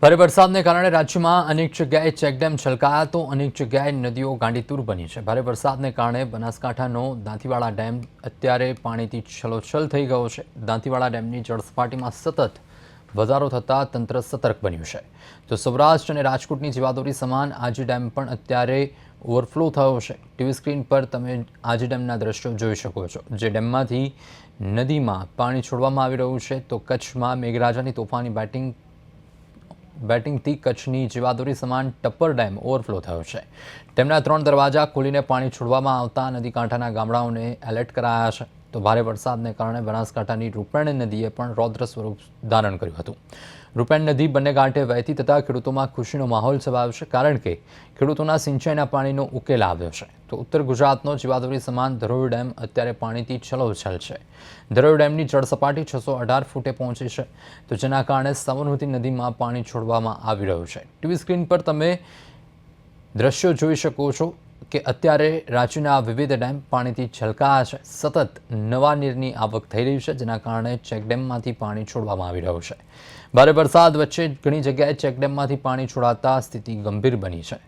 ભારે વરસાદને કારણે રાજ્યમાં અનેક જગ્યાએ ચેકડેમ છલકાયા તો અનેક જગ્યાએ નદીઓ ગાંડીતુર બની છે। ભારે વરસાદને કારણે બનાસકાંઠાનો દાંતીવાડા ડેમ અત્યારે પાણીથી છલોછલ થઈ ગયો છે। દાંતીવાડા ડેમની જળસપાટીમાં સતત વધારો થતાં તંત્ર સતર્ક બન્યું છે। તો સૌરાષ્ટ્ર અને રાજકોટની જીવાદોરી સમાન આજી ડેમ પણ અત્યારે ઓવરફ્લો થયો છે। ટીવી સ્ક્રીન પર તમે આજી ડેમના દ્રશ્યો જોઈ શકો છો, જે ડેમમાંથી નદીમાં પાણી છોડવામાં આવી રહ્યું છે। તો કચ્છમાં મેઘરાજાની તોફાની બેટિંગથી કચ્છની જીવાદોરી સમાન ટપ્પર ડેમ ઓવરફ્લો થયો છે। ડેમના 3 દરવાજા ખોલીને પાણી છોડવામાં આવતા નદીકાંઠાના ગામડાઓને એલર્ટ કરાયા છે। તો ભારે વરસાદને કારણે બનાસકાંઠાની રૂપેણ નદીએ પણ રૌદ્ર સ્વરૂપ ધારણ કર્યું હતું। રૂપેણ નદી બંને કાંઠે વહેતી થતાં ખેડૂતોમાં ખુશીનો માહોલ છવાયો છે, કારણ કે ખેડૂતોના સિંચાઈના પાણીનો ઉકેલ આવ્યો છે। તો ઉત્તર ગુજરાતનો જીવાદોરી સમાન ધરોઈ ડેમ અત્યારે પાણીથી છલોછલ છે। ધરોઈ ડેમની જળસપાટી 618 ફૂટે પહોંચી છે, તો જેના કારણે સાબરમતી નદીમાં પાણી છોડવામાં આવી રહ્યું છે। ટીવી સ્ક્રીન પર તમે દ્રશ્યો જોઈ શકો છો કે અત્યારે રાજ્યના વિવિધ ડેમ પાણીથી છલકાયા છે। સતત નવા નીરની આવક થઈ રહી છે, જેના કારણે ચેકડેમમાંથી પાણી છોડવામાં આવી રહ્યું છે। ભારે વરસાદ વચ્ચે ઘણી જગ્યાએ ચેકડેમમાંથી પાણી છોડાતા સ્થિતિ ગંભીર બની છે।